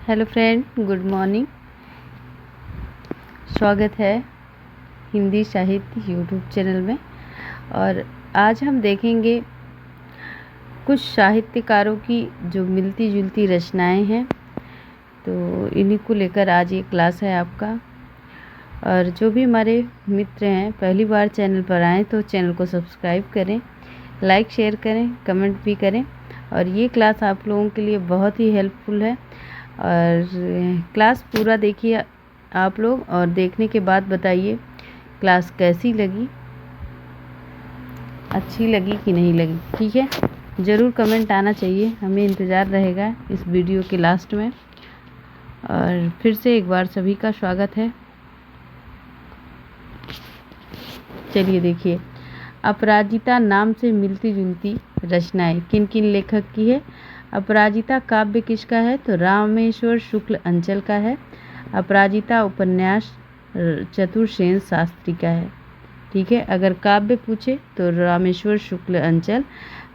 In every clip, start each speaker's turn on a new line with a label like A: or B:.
A: Hello friend, good morning. स्वागत है हिंदी साहित्य यूट्यूब चैनल में। और आज हम देखेंगे कुछ साहित्यकारों की जो मिलती जुलती रचनाएं हैं, तो इन्हीं को लेकर आज ये क्लास है आपका। और जो भी हमारे मित्र हैं पहली बार चैनल पर आएँ तो चैनल को सब्सक्राइब करें, लाइक शेयर करें, कमेंट भी करें। और ये क्लास आप लोगों के लिए बहुत ही हेल्पफुल है। और क्लास पूरा देखिए आप लोग, और देखने के बाद बताइए क्लास कैसी लगी, अच्छी लगी कि नहीं लगी। ठीक है, ज़रूर कमेंट आना चाहिए, हमें इंतज़ार रहेगा इस वीडियो के लास्ट में। और फिर से एक बार सभी का स्वागत है। चलिए देखिए, अपराजिता नाम से मिलती जुलती रचनाएं किन किन लेखक की है। अपराजिता काव्य किसका है, तो रामेश्वर शुक्ल अंचल का है। अपराजिता उपन्यास चतुर्सेन शास्त्री का है। ठीक है, अगर काव्य पूछे तो रामेश्वर शुक्ल अंचल,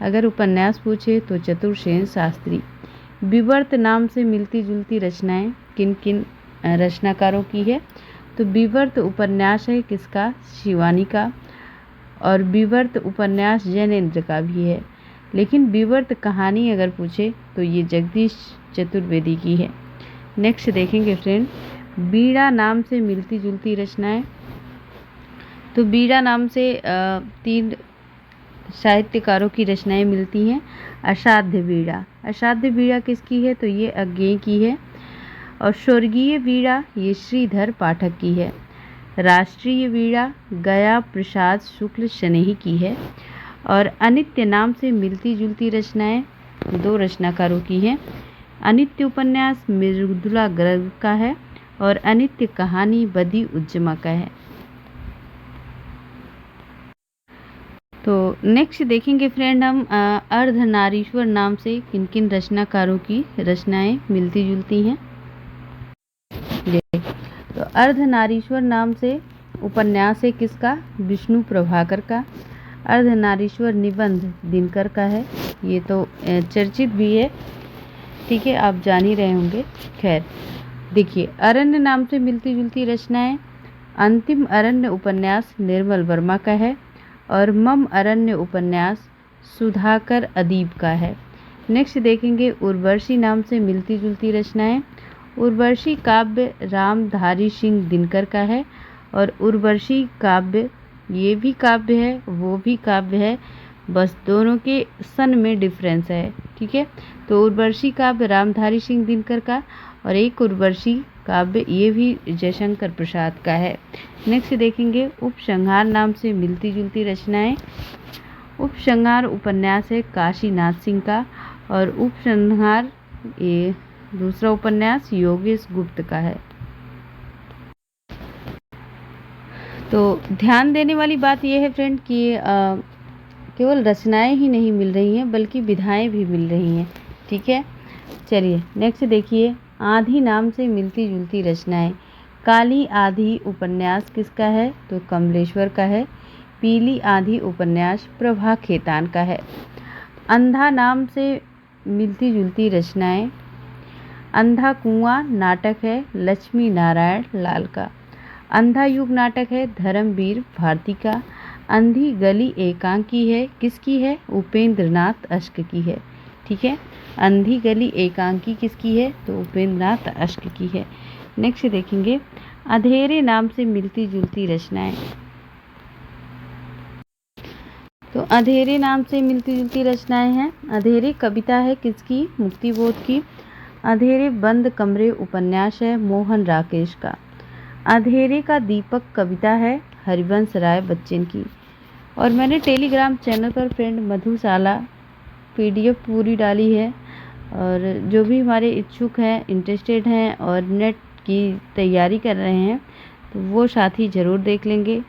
A: अगर उपन्यास पूछे तो चतुर्सेन शास्त्री। विवर्त नाम से मिलती जुलती रचनाएं किन किन रचनाकारों की है, तो विवर्त उपन्यास है किसका, शिवानी का। और विवर्त उपन्यास जैनेन्द्र का भी है। लेकिन विवर्त कहानी अगर पूछे तो ये जगदीश चतुर्वेदी की है। नेक्स्ट देखेंगे फ्रेंड, बीड़ा नाम से मिलती जुलती रचनाएं। तो बीड़ा नाम से 3 साहित्यकारों की रचनाएं मिलती हैं। असाध्य बीड़ा, असाध्य बीड़ा किसकी है, तो ये अज्ञेय की है। और स्वर्गीय बीड़ा ये श्रीधर पाठक की है। राष्ट्रीय बीड़ा गया प्रसाद शुक्ल स्नेही की है। और अनित्य नाम से मिलती जुलती रचनाएं 2 रचनाकारों की हैं। अनित्य उपन्यास मृदुला गर्ग का है और अनित्य कहानी बदी उज्जमा का है। तो नेक्स्ट देखेंगे फ्रेंड हम अर्धनारीश्वर नाम से किन किन रचनाकारों की रचनाएं मिलती जुलती हैं। तो अर्धनारीश्वर नाम से उपन्यास है किसका, विष्णु प्रभाकर का। अर्धनारीश्वर निबंध दिनकर का है, ये तो चर्चित भी है। ठीक है, आप जान ही रहे होंगे। खैर देखिए, अरण्य नाम से मिलती जुलती रचनाएं। अंतिम अरण्य उपन्यास निर्मल वर्मा का है और मम अरण्य उपन्यास सुधाकर अदीब का है। नेक्स्ट देखेंगे उर्वशी नाम से मिलती जुलती रचनाएं। उर्वशी काव्य रामधारी सिंह दिनकर का है और उर्वशी काव्य ये भी काव्य है वो भी काव्य है, बस दोनों के सन में डिफरेंस है। ठीक है, तो उर्वशी काव्य रामधारी सिंह दिनकर का और एक उर्वशी काव्य ये भी जयशंकर प्रसाद का है। नेक्स्ट देखेंगे उपसंहार नाम से मिलती जुलती रचनाएं। उपसंहार उपन्यास है काशीनाथ सिंह का और उपसंहार ये दूसरा उपन्यास योगेश गुप्त का है। तो ध्यान देने वाली बात यह है फ्रेंड कि केवल रचनाएं ही नहीं मिल रही हैं बल्कि विधाएं भी मिल रही हैं। ठीक है, चलिए नेक्स्ट देखिए, आधी नाम से मिलती जुलती रचनाएं। काली आधी उपन्यास किसका है, तो कमलेश्वर का है। पीली आधी उपन्यास प्रभा खेतान का है। अंधा नाम से मिलती जुलती रचनाएं। अंधा कुआं नाटक है लक्ष्मी नारायण लाल का। अंधा युग नाटक है धर्मवीर भारती का। अंधी गली एकांकी है किसकी है, उपेंद्र नाथ अश्क की है। ठीक है, अंधी गली एकांकी किसकी है, तो उपेंद्र नाथ अश्क की है। नेक्स्ट देखेंगे अंधेरे नाम से मिलती जुलती रचनाएं। तो अंधेरे नाम से मिलती जुलती रचनाएं हैं। अंधेरे कविता है किसकी, मुक्तिबोध की। अंधेरे बंद कमरे उपन्यास है मोहन राकेश का। अंधेरे का दीपक कविता है हरिवंश राय बच्चन की। और मैंने टेलीग्राम चैनल पर फ्रेंड मधुशाला PDF पूरी डाली है, और जो भी हमारे इच्छुक हैं, इंटरेस्टेड हैं और नेट की तैयारी कर रहे हैं तो वो साथी ज़रूर देख लेंगे।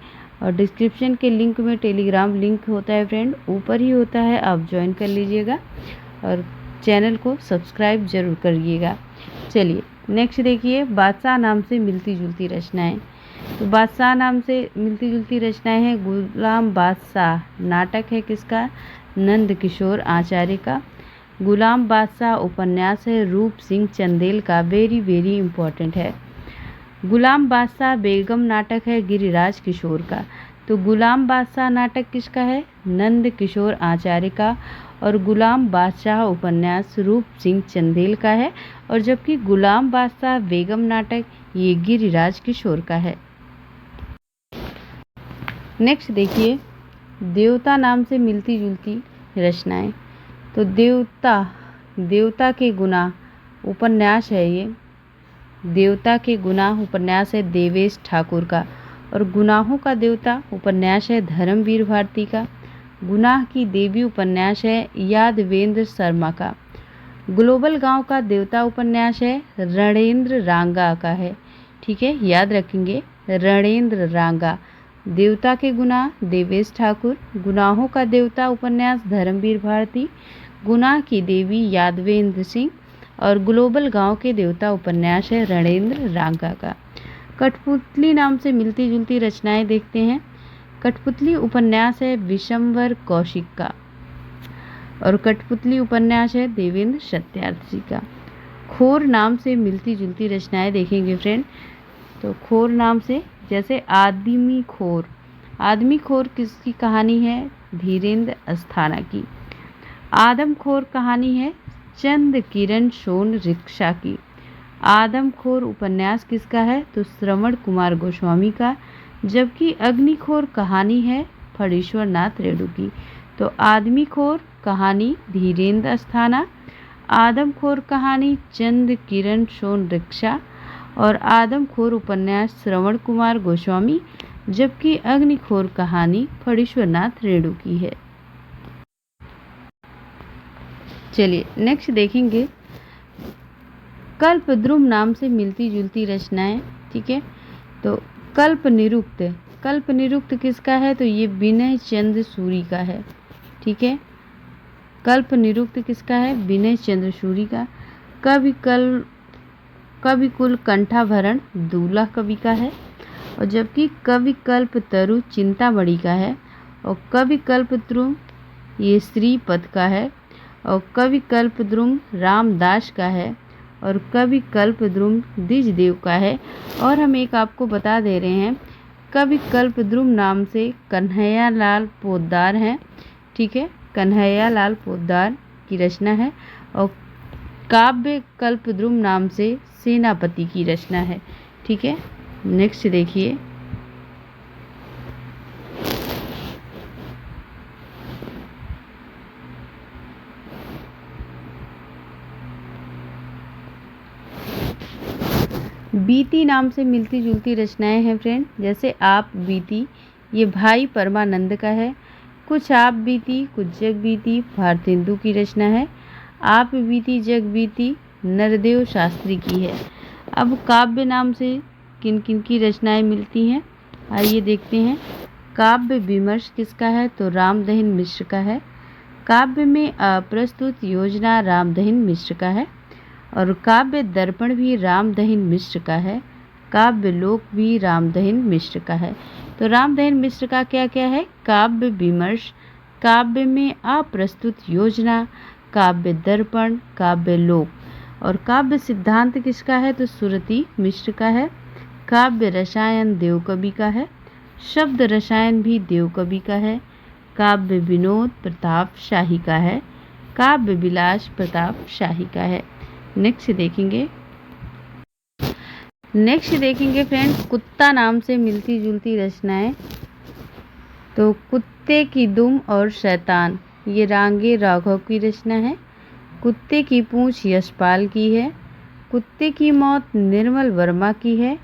A: और डिस्क्रिप्शन के लिंक में टेलीग्राम लिंक होता है फ्रेंड, ऊपर ही होता है, आप ज्वाइन कर लीजिएगा और चैनल को सब्सक्राइब ज़रूर करिएगा। चलिए नेक्स्ट देखिए, बादशाह नाम से मिलती जुलती रचनाएं। तो बादशाह नाम से मिलती जुलती रचनाएं हैं गुलाम बादशाह नाटक है किसका, नंद किशोर आचार्य का। गुलाम बादशाह उपन्यास है रूप सिंह चंदेल का, वेरी वेरी इम्पोर्टेंट है। गुलाम बादशाह बेगम नाटक है गिरिराज किशोर का। तो गुलाम बादशाह नाटक किसका है? नंद किशोर आचार्य का। और गुलाम बादशाह उपन्यास रूप सिंह चंदेल का है। और जबकि गुलाम बादशाह बेगम नाटक ये गिरिराज किशोर का है। नेक्स्ट देखिए, देवता नाम से मिलती जुलती रचनाएं। तो देवता के गुनाह उपन्यास है ये। देवता के गुनाह उपन्यास है देवेश ठाकुर का। और गुनाहों का देवता उपन्यास है धर्मवीर भारती का। गुनाह की देवी उपन्यास है यादवेंद्र शर्मा का। ग्लोबल गांव का देवता उपन्यास है रणेंद्र रांगा का है। ठीक है, याद रखेंगे, रणेंद्र रांगा। देवता के गुनाह देवेश ठाकुर, गुनाहों का देवता उपन्यास धर्मवीर भारती, गुनाह की देवी यादवेंद्र सिंह और ग्लोबल गांव के देवता उपन्यास है रणेंद्र रांगा का। कठपुतली नाम से मिलती जुलती रचनाएं देखते हैं। कठपुतली उपन्यास है विशंबर कौशिक का। और कठपुतली उपन्यास है देवेंद्र सत्यार्थी का। खोर नाम से मिलती जुलती रचनाएं देखेंगे फ्रेंड। तो खोर नाम से जैसे आदमी खोर। आदमी खोर किसकी कहानी है? धीरेन्द्र अस्थाना की। आदमखोर कहानी है चंद किरण सोन रिक्शा की। आदमखोर उपन्यास किसका है? तो श्रवण कुमार गोस्वामी का। जबकि अग्निखोर कहानी है फणीश्वर नाथ रेणु की। तो आदमीखोर कहानी धीरेन्द्र अस्थाना, आदमखोर कहानी चंद किरण सोन रिक्शा और आदमखोर उपन्यास श्रवण कुमार गोस्वामी, जबकि अग्निखोर कहानी फणीश्वर नाथ रेणु की है। चलिए नेक्स्ट देखेंगे कल्पद्रुम नाम से मिलती जुलती रचनाएं। ठीक है, तो कल्प निरुक्त किसका है? तो ये विनय चंद्र सूरी का है। ठीक है, कल्प निरुक्त किसका है? विनय चंद्र सूरी का। कवि कुल कंठाभरण दूल्हा कवि का है। और जबकि कवि कल्प तरु चिंतामणि का है। और कवि कल्पद्रुम ये श्रीपद का है। और कवि कल्पद्रुम रामदास का है। और कवि कल्पद्रुम द्विजदेव का है। और हम एक आपको बता दे रहे हैं, कवि कल्पद्रुम नाम से कन्हैयालाल पोद्दार हैं। ठीक है, कन्हैयालाल पोद्दार की रचना है। और काव्य कल्पद्रुम नाम से सेनापति की रचना है। ठीक है, नेक्स्ट देखिए, बीती नाम से मिलती जुलती रचनाएं हैं फ्रेंड। जैसे आप बीती ये भाई परमानंद का है। कुछ आप बीती कुछ जग बीती भारतेंदु की रचना है। आप बीती जग बीती नरदेव शास्त्री की है। अब काव्य नाम से किन किन की रचनाएं मिलती हैं, आइए देखते हैं। काव्य विमर्श किसका है? तो रामदहिन मिश्र का है। काव्य में अप्रस्तुत योजना रामदहिन मिश्र का है। और काव्य दर्पण भी रामदहिन मिश्र का है। काव्य लोक भी रामदहिन मिश्र का है। तो रामदहिन मिश्र का क्या क्या है? काव्य विमर्श, काव्य में अप्रस्तुत योजना, काव्य दर्पण, काव्य लोक। और काव्य सिद्धांत किसका है? तो सुरति मिश्र का है। काव्य रसायन देवकवि का है। शब्द रसायन भी देवकवि का है। काव्य विनोद प्रताप शाही का है। काव्य विलास प्रताप शाही का है। नेक्स्ट देखेंगे फ्रेंड्स कुत्ता नाम से मिलती जुलती रचनाएं। तो कुत्ते की दुम और शैतान ये रांगे राघव की रचना है। कुत्ते की पूंछ यशपाल की है। कुत्ते की मौत निर्मल वर्मा की है।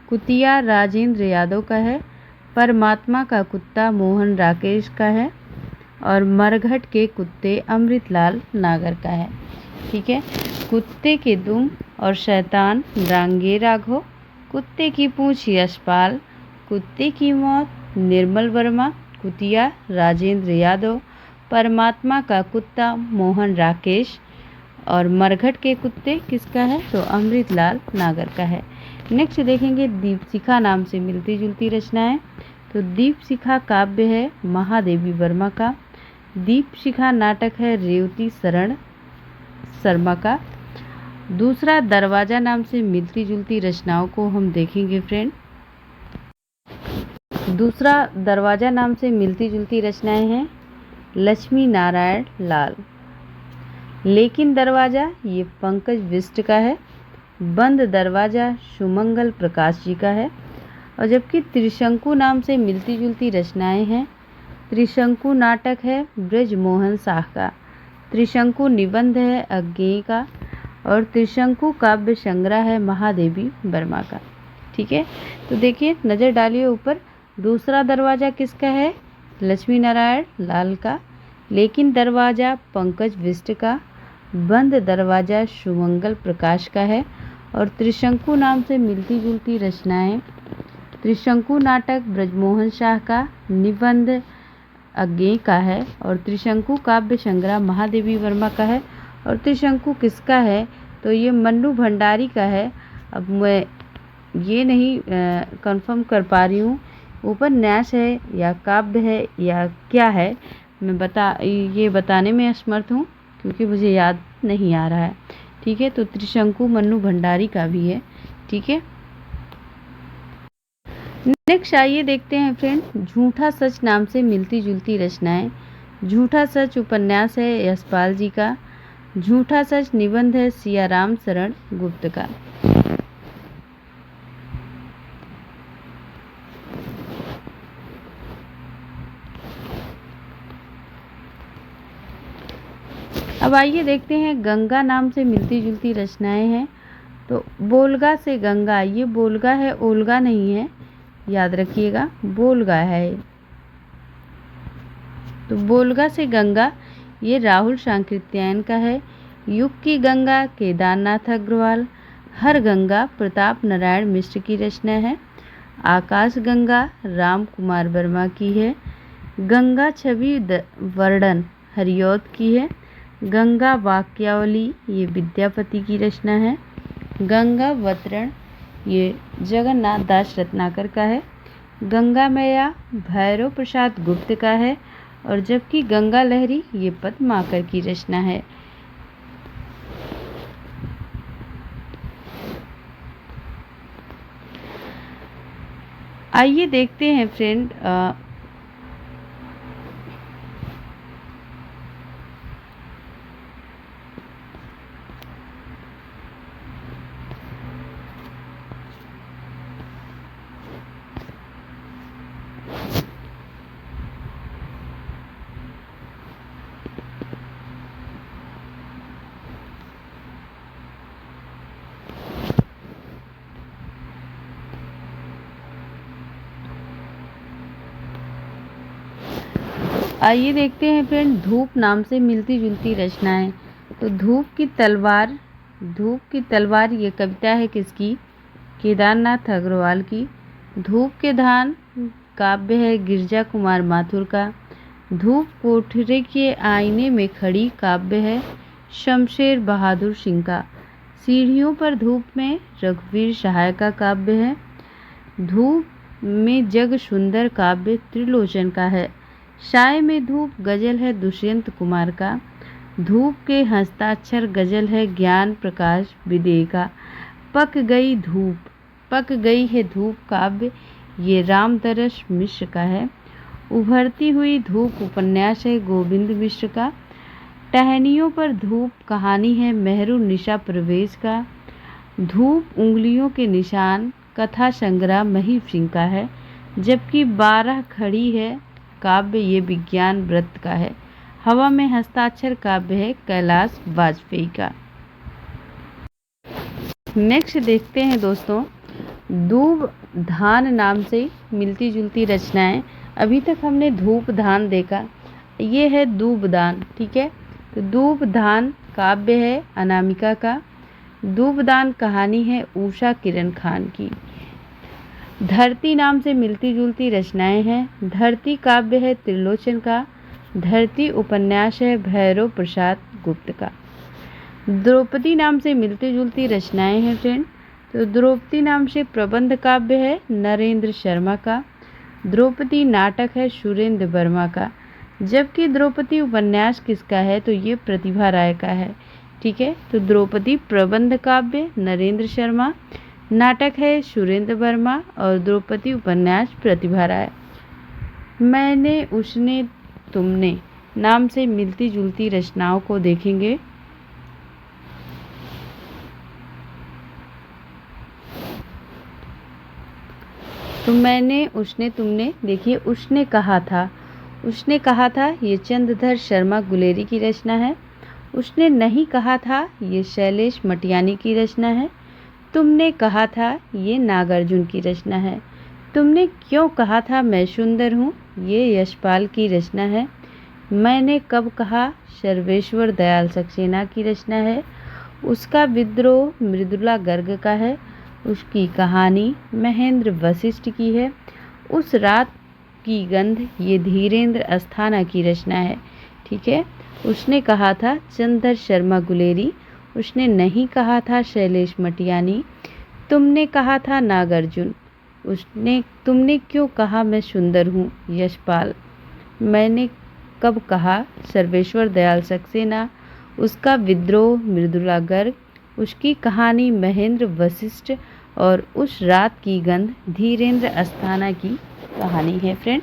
A: कुतिया राजेंद्र यादव का है। परमात्मा का कुत्ता मोहन राकेश का है। और मरघट के कुत्ते अमृतलाल नागर का है। ठीक है, कुत्ते के दुम और शैतान रांगे राघव, कुत्ते की पूंछ यशपाल, कुत्ते की मौत निर्मल वर्मा, कुतिया राजेंद्र यादव, परमात्मा का कुत्ता मोहन राकेश और मरघट के कुत्ते किसका है? तो अमृतलाल नागर का है। नेक्स्ट देखेंगे दीपशिखा नाम से मिलती जुलती रचनाएं। तो दीपशिखा काव्य है महादेवी वर्मा का। दीपशिखा नाटक है रेवती शरण शर्मा का। दूसरा दरवाजा नाम से मिलती जुलती रचनाओं को हम देखेंगे फ्रेंड। दूसरा दरवाजा नाम से मिलती जुलती रचनाएं हैं लक्ष्मी नारायण लाल। लेकिन दरवाजा ये पंकज बिष्ट का है। बंद दरवाजा सुमंगल प्रकाश जी का है। और जबकि त्रिशंकु नाम से मिलती जुलती रचनाएं हैं त्रिशंकु नाटक है ब्रजमोहन शाह का। त्रिशंकु निबंध है अज्ञेय का। और त्रिशंकु काव्य संग्रह है महादेवी वर्मा का। ठीक है, तो देखिए नज़र डालिए ऊपर। दूसरा दरवाजा किसका है? लक्ष्मी नारायण लाल का। लेकिन दरवाजा पंकज बिष्ट का। बंद दरवाजा सुमंगल प्रकाश का है। और त्रिशंकु नाम से मिलती जुलती रचनाएं त्रिशंकु नाटक ब्रजमोहन शाह का। निबंध अज्ञेय का है। और त्रिशंकु काव्य संग्रह महादेवी वर्मा का है। और त्रिशंकु किसका है? तो ये मन्नू भंडारी का है। अब मैं ये नहीं कंफर्म कर पा रही हूँ उपन्यास है या काव्य है या क्या है, मैं ये बताने में असमर्थ हूँ क्योंकि मुझे याद नहीं आ रहा है। ठीक है, तो त्रिशंकु मन्नू भंडारी का भी है। ठीक है, नेक्स्ट आइए देखते हैं फ्रेंड झूठा सच नाम से मिलती जुलती रचनाएं। झूठा सच उपन्यास है यशपाल जी का। झूठा सच निबंध है सियाराम शरण गुप्त का। अब आइए देखते हैं गंगा नाम से मिलती जुलती रचनाएं हैं। तो बोलगा से गंगा, ये बोलगा है ओल्गा नहीं है, याद रखिएगा बोलगा है। तो बोलगा से गंगा ये राहुल सांकृत्यायन का है। युग की गंगा केदारनाथ अग्रवाल। हर गंगा प्रताप नारायण मिश्र की रचना है। आकाश गंगा राम कुमार वर्मा की है। गंगा छवि वर्णन हरिऔध की है। गंगा वाक्यावली ये विद्यापति की रचना है। गंगा अवतरण ये जगन्नाथ दास रत्नाकर का है। गंगा मैया भैरव प्रसाद गुप्त का है। और जबकि गंगा लहरी ये पद्माकर की रचना है। आइए देखते हैं फ्रेंड आइए देखते हैं फ्रेंड धूप नाम से मिलती जुलती रचनाएं। तो धूप की तलवार ये कविता है किसकी? केदारनाथ अग्रवाल की। धूप के धान काव्य है गिरजा कुमार माथुर का। धूप कोठरे के आईने में खड़ी काव्य है शमशेर बहादुर सिंह का। सीढ़ियों पर धूप में रघुवीर सहाय का काव्य है। धूप में जग सुंदर काव्य त्रिलोचन का है। साय में धूप गजल है दुष्यंत कुमार का। धूप के हस्ताक्षर गजल है ज्ञान प्रकाश विदेह का। पक गई है धूप काव्य ये रामदरस मिश्र का है। उभरती हुई धूप उपन्यास है गोविंद मिश्र का। टहनियों पर धूप कहानी है मेहरू निशा प्रवेश का। धूप उंगलियों के निशान कथा संग्रह महीप सिंह का है। जबकि 12 खड़ी है काव्य ये विज्ञान व्रत का है। हवा में हस्ताक्षर काव्य है कैलाश वाजपेयी का। नेक्स्ट देखते हैं दोस्तों धूप धान नाम से मिलती जुलती रचनाएं। अभी तक हमने धूप धान देखा, ये है दूबदान। ठीक है, तो दूबदान काव्य है अनामिका का। दूबदान कहानी है उषा किरण खान की। धरती नाम से मिलती जुलती रचनाएं हैं। धरती काव्य है त्रिलोचन का। धरती उपन्यास है भैरव प्रसाद गुप्त का। द्रौपदी नाम से मिलती जुलती रचनाएं हैं फ्रेंड। तो द्रौपदी नाम से प्रबंध काव्य है नरेंद्र शर्मा का। द्रौपदी नाटक है सुरेंद्र वर्मा का। जबकि द्रौपदी उपन्यास किसका है? तो ये प्रतिभा राय का है। ठीक है। तो द्रौपदी प्रबंध काव्य नरेंद्र शर्मा, नाटक है सुरेंद्र वर्मा और द्रौपदी उपन्यास प्रतिभा राय। मैंने उसने तुमने नाम से मिलती जुलती रचनाओं को देखेंगे। तो मैंने उसने तुमने देखिए, उसने कहा था ये चंद्रधर शर्मा गुलेरी की रचना है। उसने नहीं कहा था ये शैलेश मटियानी की रचना है। तुमने कहा था ये नागार्जुन की रचना है। तुमने क्यों कहा था मैं सुंदर हूँ, ये यशपाल की रचना है। मैंने कब कहा सर्वेश्वर दयाल सक्सेना की रचना है। उसका विद्रोह मृदुला गर्ग का है। उसकी कहानी महेंद्र वशिष्ठ की है। उस रात की गंध ये धीरेन्द्र अस्थाना की रचना है। ठीक है। उसने कहा था चंद्रधर शर्मा गुलेरी। उसने नहीं कहा था शैलेश मटियानी। तुमने कहा था नागार्जुन। तुमने क्यों कहा मैं सुंदर हूँ, यशपाल। मैंने कब कहा सर्वेश्वर दयाल सक्सेना। उसका विद्रोह मृदुला गर्ग। उसकी कहानी महेंद्र वशिष्ठ और उस रात की गंध धीरेन्द्र अस्थाना की कहानी है। फ्रेंड,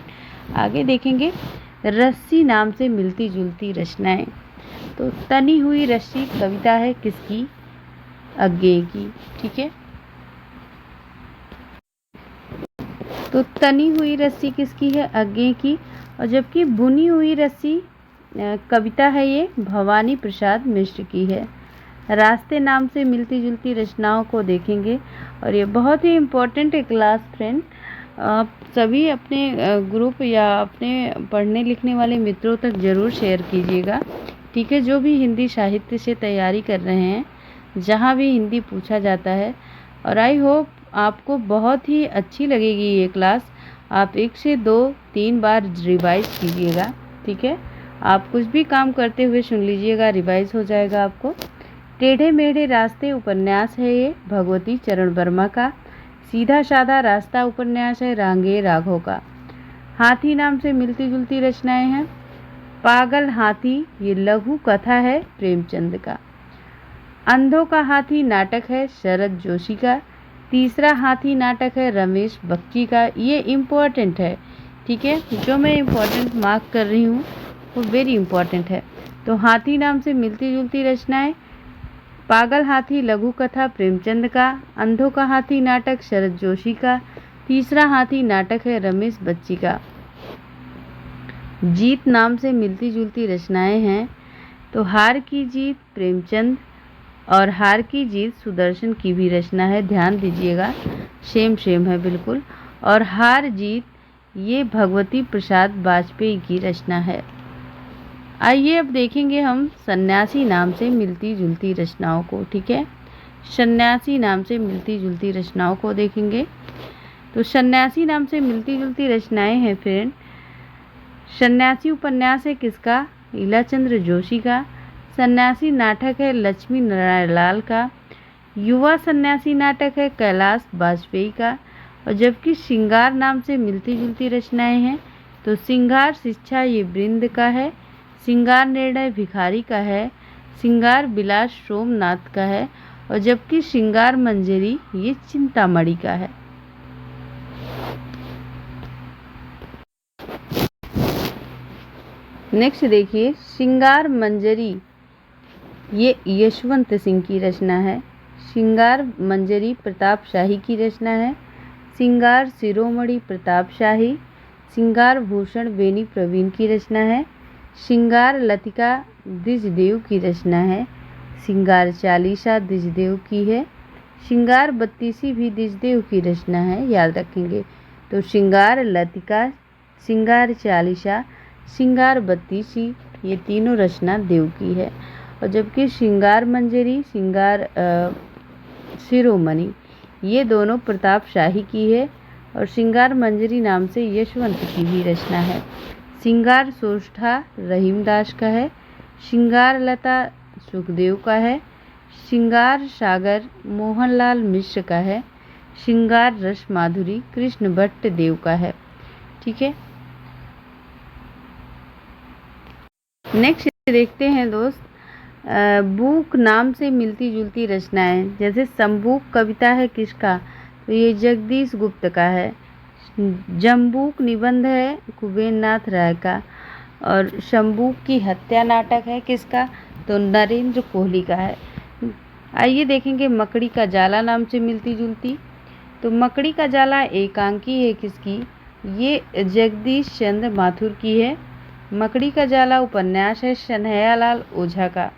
A: आगे देखेंगे रस्सी नाम से मिलती जुलती रचनाएं। तो तनी हुई रस्सी कविता है किसकी, अज्ञेय की। ठीक है। तो तनी हुई रस्सी किसकी है, अज्ञेय की। और जबकि बुनी हुई रस्सी कविता है ये भवानी प्रसाद मिश्र की है। रास्ते नाम से मिलती जुलती रचनाओं को देखेंगे और ये बहुत ही इम्पोर्टेंट है क्लास। फ्रेंड, आप सभी अपने ग्रुप या अपने पढ़ने लिखने वाले मित्रों तक ज़रूर शेयर कीजिएगा। ठीक है। जो भी हिंदी साहित्य से तैयारी कर रहे हैं, जहाँ भी हिंदी पूछा जाता है, और आई होप आपको बहुत ही अच्छी लगेगी ये क्लास। आप 1 से 2-3 बार रिवाइज कीजिएगा। ठीक है। आप कुछ भी काम करते हुए सुन लीजिएगा, रिवाइज हो जाएगा आपको। टेढ़े मेढ़े रास्ते उपन्यास है ये भगवती चरण वर्मा का। सीधा साधा रास्ता उपन्यास है रांगे राघव का। हाथी नाम से मिलती जुलती रचनाएं हैं। पागल हाथी ये लघु कथा है प्रेमचंद का। अंधों का हाथी नाटक है शरद जोशी का। तीसरा हाथी नाटक है रमेश बक्की का। ये इम्पोर्टेंट है। ठीक है। जो मैं इम्पोर्टेंट मार्क कर रही हूँ वो वेरी इम्पोर्टेंट है। तो हाथी नाम से मिलती जुलती रचनाएं, पागल हाथी लघु कथा प्रेमचंद का। अंधों का हाथी नाटक शरद जोशी का। तीसरा हाथी नाटक है रमेश बच्ची का। जीत नाम से मिलती जुलती रचनाएं हैं। तो हार की जीत प्रेमचंद और हार की जीत सुदर्शन की भी रचना है। ध्यान दीजिएगा, सेम है बिल्कुल। और हार जीत ये भगवती प्रसाद वाजपेयी की रचना है। आइए अब देखेंगे हम सन्यासी नाम से मिलती जुलती रचनाओं को। ठीक है। सन्यासी नाम से मिलती जुलती रचनाओं को देखेंगे। तो सन्यासी नाम से मिलती जुलती रचनाएं हैं फ्रेंड। सन्यासी उपन्यास है किसका, ईलाचंद्र जोशी का। सन्यासी नाटक है लक्ष्मी नारायण लाल का। युवा सन्यासी नाटक है कैलाश वाजपेयी का। और जबकि श्रृंगार नाम से मिलती जुलती रचनाएं हैं, तो श्रृंगार शिक्षा ये वृंद का है। श्रृंगार निर्णय भिखारी का है। श्रृंगार विलास सोमनाथ का है। और जबकि श्रृंगार मंजरी ये चिंतामणि का है। नेक्स्ट देखिए, श्रृंगार मंजरी ये यशवंत सिंह की रचना है। श्रृंगार मंजरी प्रताप शाही की रचना है। श्रृंगार शिरोमणि प्रताप शाही। श्रृंगार भूषण बेनी प्रवीण की रचना है। श्रृंगार लतिका द्विजदेव की रचना है। श्रृंगार चालीसा द्विजदेव की है। श्रृंगार बत्तीसी भी द्विजदेव की रचना है, याद रखेंगे। तो श्रृंगार लतिका, श्रृंगार चालीसा, श्रृंगार बत्तीसी ये तीनों रचना देव की है। और जबकि श्रृंगार मंजरी, श्रृंगार शिरोमणि ये दोनों प्रताप शाही की है। और श्रृंगार मंजरी नाम से यशवंत की भी रचना है। श्रृंगार सोष्ठा रहीमदास का है। श्रृंगार लता सुखदेव का है। श्रृंगार सागर मोहनलाल मिश्र का है। श्रृंगार रस माधुरी कृष्ण भट्ट देव का है। ठीक है। नेक्स्ट देखते हैं दोस्त, बूक नाम से मिलती जुलती रचनाएं, जैसे संबूक कविता है किसका, तो ये जगदीश गुप्त का है। जम्बूक निबंध है कुबेर नाथ राय का। और शंबूक की हत्या नाटक है किसका, तो नरेंद्र कोहली का है। आइए देखेंगे मकड़ी का जाला नाम से मिलती जुलती। तो मकड़ी का जाला एकांकी है किसकी, ये जगदीश चंद्र माथुर की है। मकड़ी का जाला उपन्यास है कन्हैयालाल ओझा का।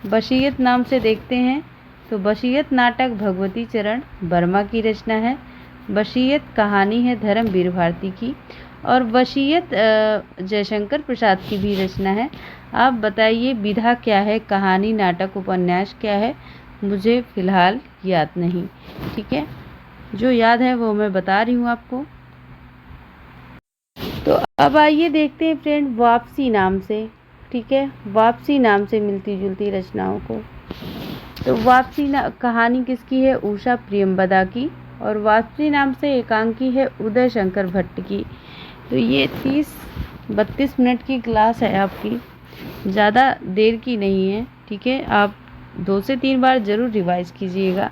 A: वसीयत नाम से देखते हैं, तो वसीयत नाटक भगवती चरण वर्मा की रचना है। वसीयत कहानी है धर्मवीर भारती की। और वसीयत जयशंकर प्रसाद की भी रचना है। आप बताइए विधा क्या है, कहानी नाटक उपन्यास क्या है, मुझे फ़िलहाल याद नहीं। ठीक है, जो याद है वो मैं बता रही हूँ आपको। तो अब आइए देखते हैं फ्रेंड वापसी नाम से। ठीक है, वापसी नाम से मिलती जुलती रचनाओं को। तो वापसी कहानी किसकी है, उषा प्रियंवदा की। और वापसी नाम से एकांकी है उदय शंकर भट्ट की। तो ये 30-32 मिनट की क्लास है आपकी, ज़्यादा देर की नहीं है। ठीक है, आप 2 से 3 बार ज़रूर रिवाइज कीजिएगा।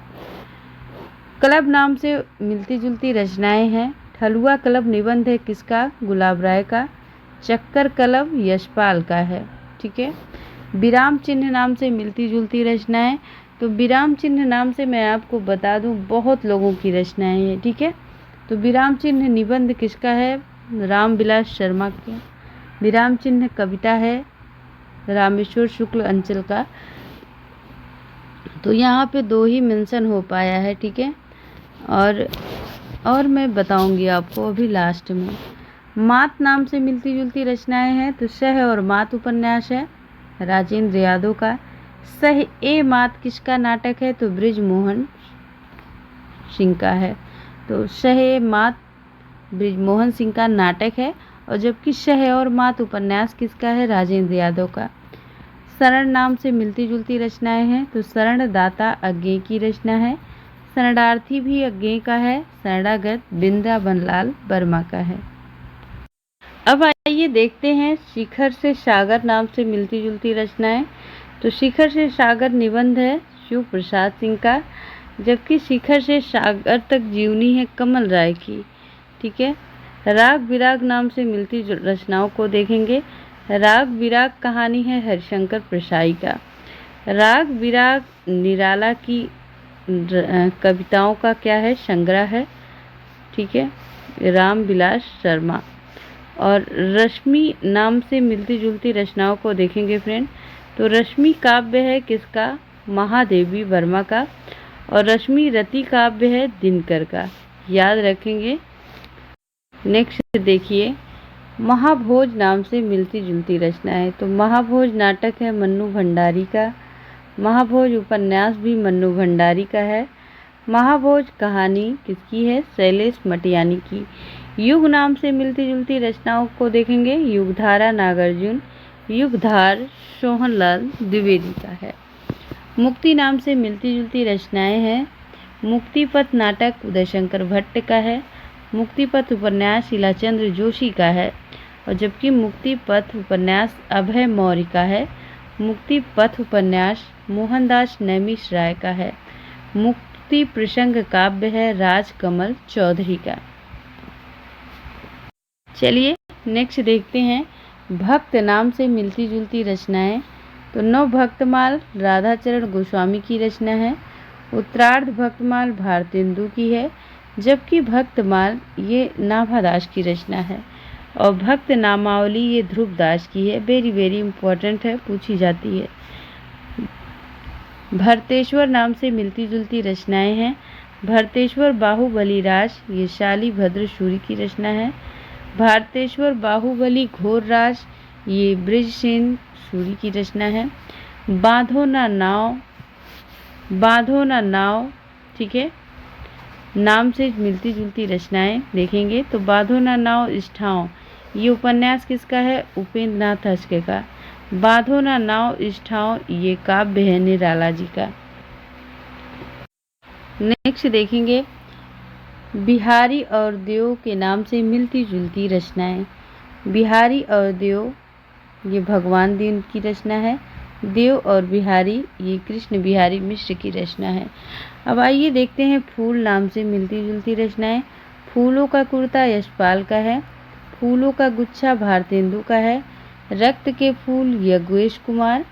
A: क्लब नाम से मिलती जुलती रचनाएं हैं। ठलुआ क्लब निबंध है किसका, गुलाब राय का। चक्कर क्लब यशपाल का है। ठीक है, विराम चिन्ह नाम से मिलती जुलती रचनाएं। तो विराम चिन्ह नाम से मैं आपको बता दूं बहुत लोगों की रचनाएं हैं। ठीक है, तो विराम चिन्ह निबंध किसका है, रामविलास शर्मा का। विराम चिन्ह कविता है रामेश्वर शुक्ल अंचल का। तो यहाँ पे 2 ही मेंशन हो पाया है। ठीक है, और मैं बताऊंगी आपको अभी लास्ट में। मात नाम से मिलती जुलती रचनाएं हैं। तो सह और मात उपन्यास है राजेंद्र यादव का। सह ए मात किसका नाटक है, तो बृजमोहन सिंह का है। तो सह ए मात बृजमोहन सिंह का नाटक है। और जबकि सह और मात उपन्यास किसका है, राजेंद्र यादव का। शरण नाम से मिलती जुलती रचनाएं हैं। तो शरण दाता अज्ञेय की रचना है। शरणार्थी भी अज्ञेय का है। शरणागत वृंदावन लाल वर्मा का है। अब आइए देखते हैं शिखर से सागर नाम से मिलती जुलती रचनाएं। तो शिखर से सागर निबंध है शिव प्रसाद सिंह का। जबकि शिखर से सागर तक जीवनी है कमल राय की। ठीक है, राग विराग नाम से मिलती रचनाओं को देखेंगे। राग विराग कहानी है हरिशंकर प्रसाई का। राग विराग निराला की कविताओं का क्या है, संग्रह है। ठीक है, रामविलास शर्मा। और रश्मि नाम से मिलती जुलती रचनाओं को देखेंगे फ्रेंड। तो रश्मि काव्य है किसका, महादेवी वर्मा का। और रश्मि रति काव्य है दिनकर का, याद रखेंगे। नेक्स्ट देखिए महाभोज नाम से मिलती जुलती रचनाएं। तो महाभोज नाटक है मन्नू भंडारी का। महाभोज उपन्यास भी मन्नू भंडारी का है। महाभोज कहानी किसकी है, शैलेश मटियानी की। युग नाम से मिलती जुलती रचनाओं को देखेंगे। युगधारा नागार्जुन। युगधार सोहनलाल द्विवेदी का है। मुक्ति नाम से मिलती जुलती रचनाएं हैं। मुक्तिपथ नाटक उदयशंकर भट्ट का है। मुक्तिपथ उपन्यास शीलाचंद्र जोशी का है। और जबकि मुक्तिपथ उपन्यास अभय मौर्य का है। मुक्तिपथ उपन्यास मोहनदास नैमिष राय का है। मुक्ति प्रसंग काव्य है राजकमल चौधरी का। चलिए नेक्स्ट देखते हैं भक्त नाम से मिलती जुलती रचनाएं। तो नव भक्तमाल राधाचरण गोस्वामी की रचना है। उत्तरार्ध भक्तमाल भारतेंदु की है। जबकि भक्तमाल ये नाभादास की रचना है। और भक्त नामावली ये ध्रुवदास की है। वेरी वेरी इम्पोर्टेंट है, पूछी जाती है। भरतेश्वर नाम से मिलती जुलती रचनाएं हैं। भरतेश्वर बाहुबली राज ये शाली भद्र सूरी की रचना है। भारतेश्वर बाहुबली घोर राज ये बृजसेन सूरी की रचना है। बांधो ना नाव, ठीक है, नाम से मिलती जुलती रचनाएं देखेंगे। तो बांधो ना नाव इस ठाव ये उपन्यास किसका है, उपेंद्र नाथ हस्के का। बांधो ना नाव इस ठाव ये काव्य है निराला जी का। नेक्स्ट देखेंगे बिहारी और देव के नाम से मिलती जुलती रचनाएं। बिहारी और देव ये भगवान दीन की रचना है। देव और बिहारी, ये कृष्ण बिहारी मिश्र की रचना है। अब आइए देखते हैं फूल नाम से मिलती जुलती रचनाएं। फूलों का कुर्ता यशपाल का है। फूलों का गुच्छा भारतेंदु का है। रक्त के फूल यज्ञेश कुमार।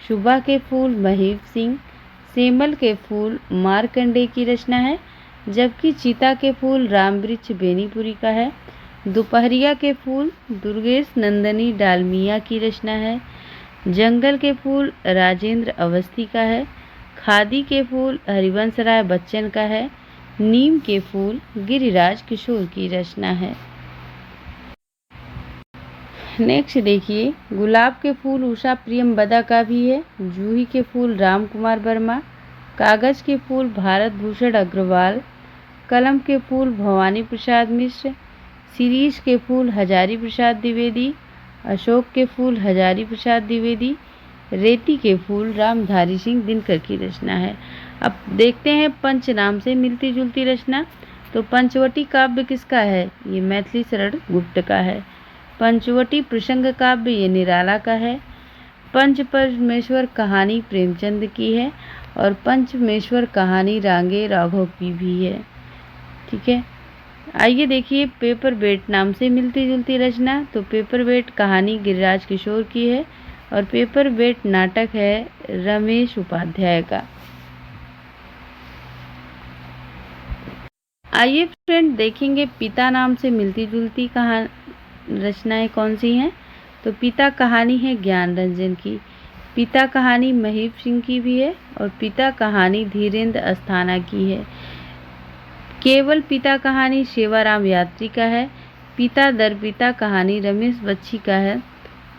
A: शुभा के फूल महीप सिंह। सेमल के फूल मार्कंडेय की रचना है, जबकि चीता के फूल रामवृक्ष बेनीपुरी का है। दोपहरिया के फूल दुर्गेश नंदनी डालमिया की रचना है। जंगल के फूल राजेंद्र अवस्थी का है। खादी के फूल हरिवंश राय बच्चन का है। नीम के फूल गिरिराज किशोर की रचना है। नेक्स्ट देखिए, गुलाब के फूल उषा प्रियमबदा का भी है। जूही के फूल राम कुमार वर्मा। कागज के फूल भारत भूषण अग्रवाल। कलम के फूल भवानी प्रसाद मिश्र। शिरीष के फूल हजारी प्रसाद द्विवेदी। अशोक के फूल हजारी प्रसाद द्विवेदी। रेती के फूल रामधारी सिंह दिनकर की रचना है। अब देखते हैं पंच नाम से मिलती जुलती रचना। तो पंचवटी काव्य किसका है? ये मैथिली शरण गुप्त का है। पंचवटी प्रसंग काव्य ये निराला का है। पंच परमेश्वर कहानी प्रेमचंद की है और पंचमेश्वर कहानी रांगे राघव की भी है। ठीक है, आइए देखिए पेपर वेट नाम से मिलती जुलती रचना। तो पेपर वेट कहानी गिरिराज किशोर की है और पेपर वेट नाटक है रमेश उपाध्याय का। आइए फ्रेंड देखेंगे पिता नाम से मिलती जुलती रचनाएं कौन सी हैं। तो पिता कहानी है ज्ञान रंजन की। पिता कहानी महीप सिंह की भी है और पिता कहानी धीरेन्द्र अस्थाना की है। केवल पिता कहानी सेवाराम यात्री का है। पिता दर पिता कहानी रमेश बच्ची का है।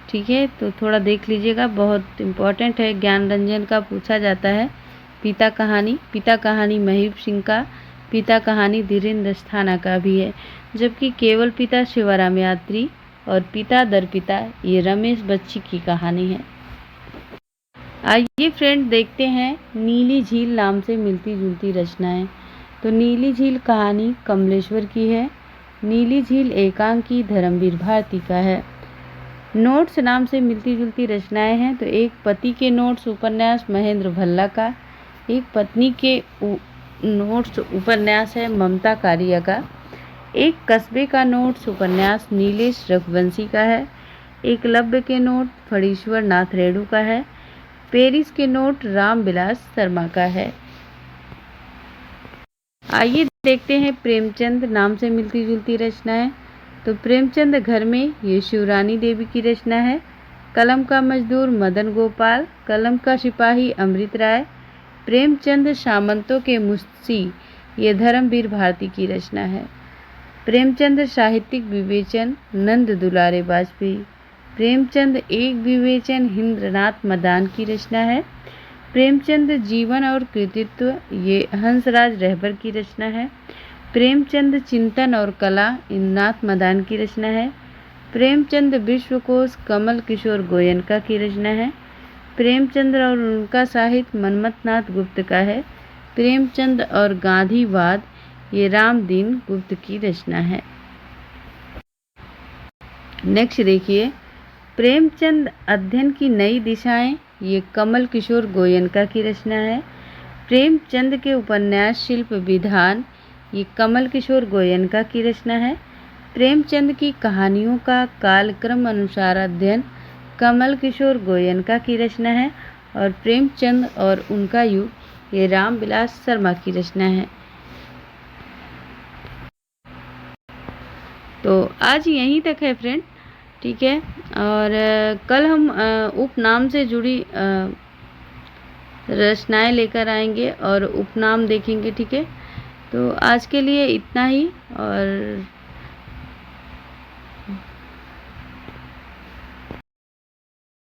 A: ठीक है, तो थोड़ा देख लीजिएगा, बहुत इम्पोर्टेंट है, ज्ञान रंजन का पूछा जाता है। पिता कहानी महीप सिंह का, पिता कहानी धीरेन्द्र अस्थाना का भी है, जबकि केवल पिता सेवाराम यात्री और पिता दर पिता ये रमेश बच्ची की कहानी है। आइए फ्रेंड देखते हैं नीली झील नाम से मिलती जुलती रचनाएं। तो नीली झील कहानी कमलेश्वर की है। नीली झील एकांकी धर्मवीर भारती का है। नोट्स नाम से मिलती जुलती रचनाएं हैं। तो एक पति के नोट्स उपन्यास महेंद्र भल्ला का। एक पत्नी के नोट्स उपन्यास है ममता कारिया का। एक कस्बे का नोट्स उपन्यास नीलेश रघुवंशी का है। एकलव्य के नोट फणीश्वर नाथ रेणु का है। पेरिस के नोट रामविलास शर्मा का है। आइए देखते हैं प्रेमचंद नाम से मिलती जुलती रचनाएं। तो प्रेमचंद घर में ये शिवरानी देवी की रचना है। कलम का मजदूर मदन गोपाल। कलम का सिपाही अमृत राय। प्रेमचंद सामंतों के मुंशी ये धर्मवीर भारती की रचना है। प्रेमचंद साहित्यिक विवेचन नंद दुलारे वाजपेयी। प्रेमचंद एक विवेचन हिंद्रनाथ मदान की रचना है। प्रेमचंद जीवन और कृतित्व ये हंसराज रहबर की रचना है। प्रेमचंद चिंतन और कला इंद्रनाथ मदान की रचना है। प्रेमचंद विश्वकोश कमल किशोर गोयनका की रचना है। प्रेमचंद और उनका साहित्य मनमथनाथ गुप्त का है। प्रेमचंद और गांधीवाद ये रामदीन गुप्त की रचना है। नेक्स्ट देखिए, प्रेमचंद अध्ययन की नई दिशाएं ये कमल किशोर गोयनका की रचना है। प्रेमचंद के उपन्यास शिल्प विधान ये कमल किशोर गोयनका की रचना है। प्रेमचंद की कहानियों का कालक्रम अनुसार अध्ययन कमल किशोर गोयनका की रचना है और प्रेमचंद और उनका युग ये रामविलास शर्मा की रचना है। तो आज यहीं तक है फ्रेंड, ठीक है, और कल हम उपनाम से जुड़ी रचनाएं लेकर आएंगे और उपनाम देखेंगे। ठीक है, तो आज के लिए इतना ही और